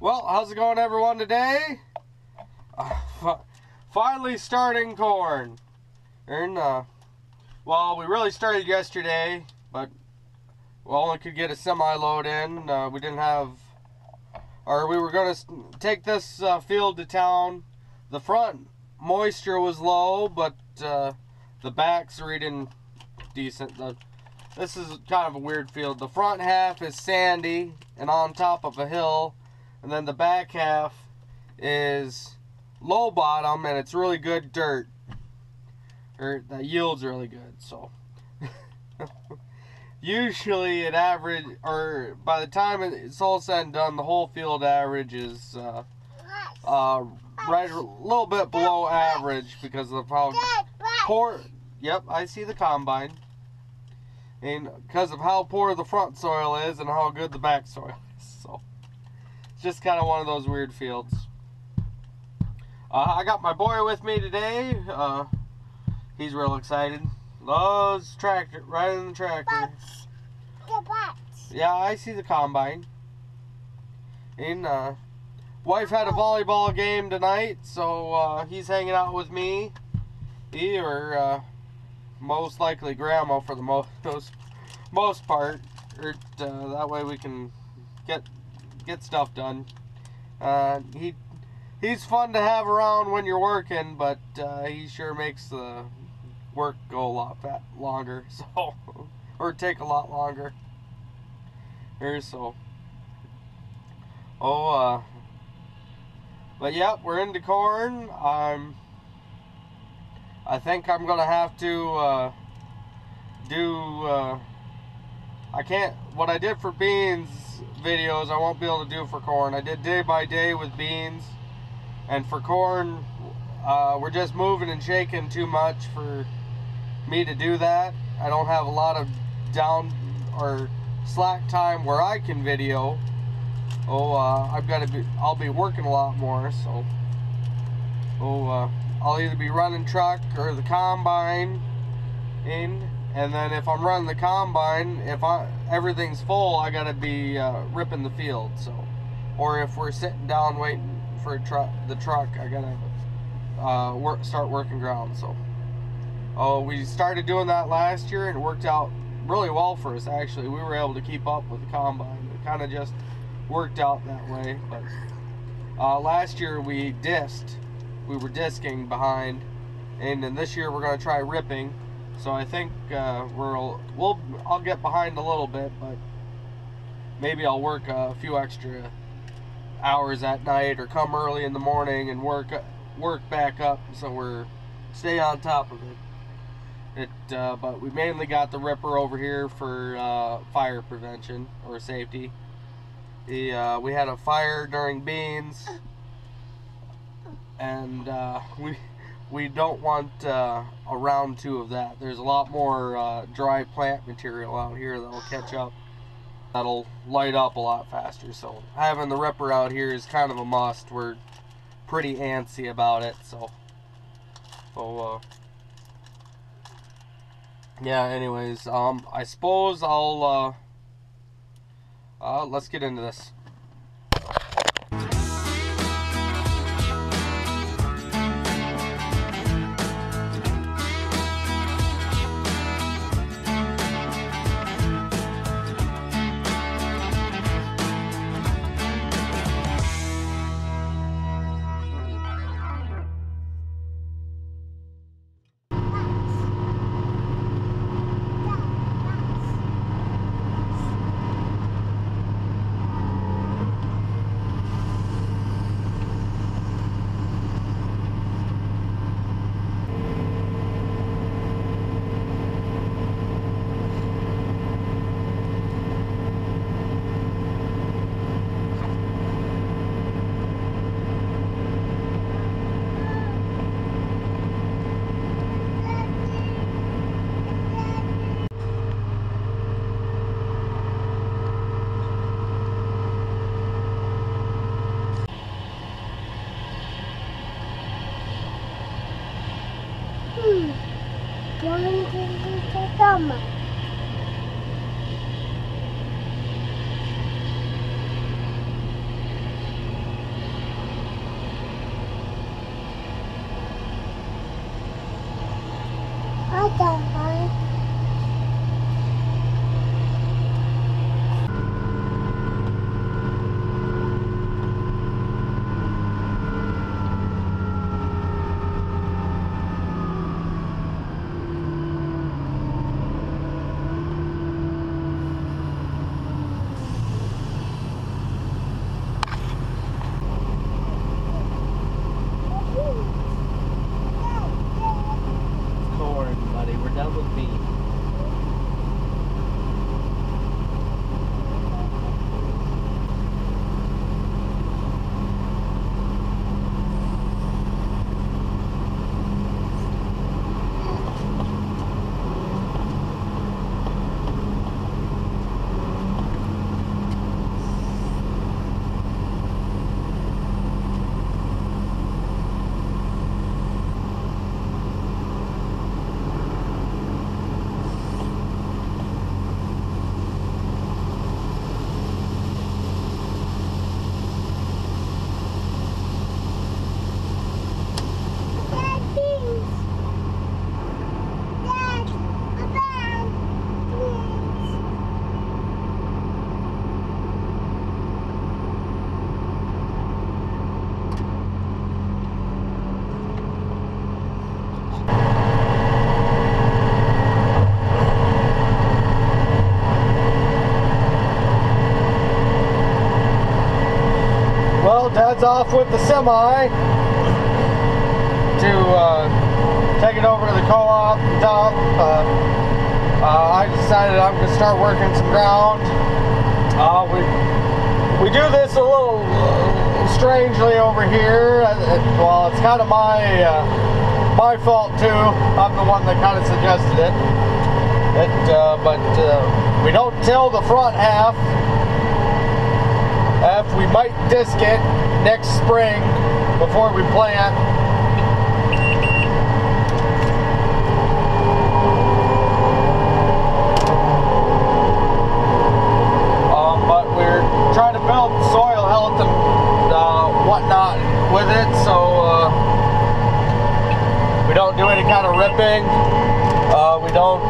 Well, how's it going, everyone, today? Finally starting corn. Well, we really started yesterday, but we only could get a semi-load in. We didn't have, or we were going to take this field to town. The front moisture was low, but the back's reading decent. This is kind of a weird field. The front half is sandy and on top of a hill, and then the back half is low bottom and it's really good dirt. That yields really good. So usually it average, or by the time it's all said and done, the whole field average is right a little bit below average because of how poor. Yep, I see the combine. And because of how poor the front soil is and how good the back soil is. So it's just kind of one of those weird fields. I got my boy with me today. He's real excited. Loves tractor, riding the tractor. Yeah, I see the combine. And wife had a volleyball game tonight, so he's hanging out with me. He or most likely grandma for the most part, that way we can get stuff done. He's fun to have around when you're working, but he sure makes the work go a lot longer, so or take a lot longer. But yeah, we're into corn. I think I'm gonna have to what I did for beans videos, I won't be able to do for corn. I did day by day with beans, and for corn, we're just moving and shaking too much for me to do that. I don't have a lot of down or slack time where I can video. I'll be working a lot more, so I'll either be running truck or the combine and then if I'm running the combine, if everything's full, I gotta be ripping the field. So, or if we're sitting down waiting for the truck, I gotta start working ground. So, we started doing that last year and it worked out really well for us. Actually, we were able to keep up with the combine. It kind of just worked out that way. But last year we were disking behind, and then this year we're going to try ripping. So I think I'll get behind a little bit, but maybe I'll work a few extra hours at night or come early in the morning and work back up, so stay on top of it. But we mainly got the ripper over here for fire prevention or safety. We had a fire during beans, and we don't want a round 2 of that. There's a lot more dry plant material out here that'll catch up. That'll light up a lot faster. So having the ripper out here is kind of a must. We're pretty antsy about it. So yeah. Anyways, I suppose I'll let's get into this. Tama. Dad's off with the semi to take it over to the co-op dump. I decided I'm going to start working some ground. We do this a little strangely over here. Well, it's kind of my fault too. I'm the one that kind of suggested it. But we don't till the front half. We might disc it next spring before we plant. But we're trying to build soil health and whatnot with it, so we don't do any kind of ripping. We don't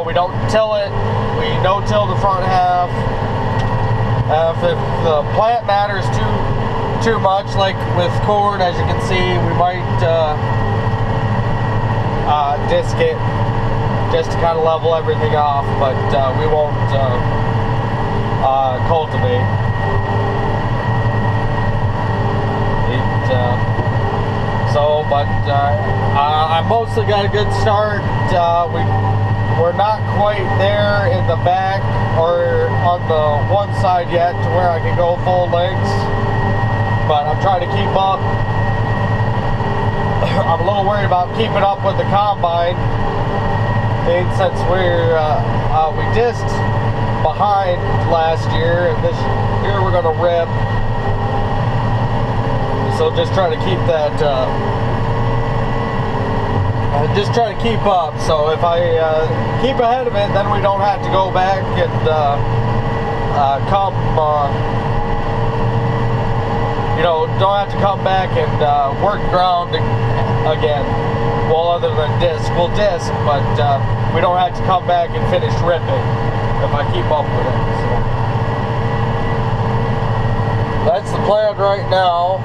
we don't till it. We no-till the front half. If the plant matters too much, like with corn, as you can see, we might disc it just to kind of level everything off, but we won't cultivate. I mostly got a good start. We're not quite there in the back or on the one side yet to where I can go full lengths, but I'm trying to keep up. I'm a little worried about keeping up with the combine, since we disked behind last year, and this year we're going to rip. So just trying to keep that, just try to keep up. So if I keep ahead of it, then we don't have to go back and don't have to come back and work ground again. Well, other than disc, we'll disc, but we don't have to come back and finish ripping if I keep up with it. So that's the plan right now.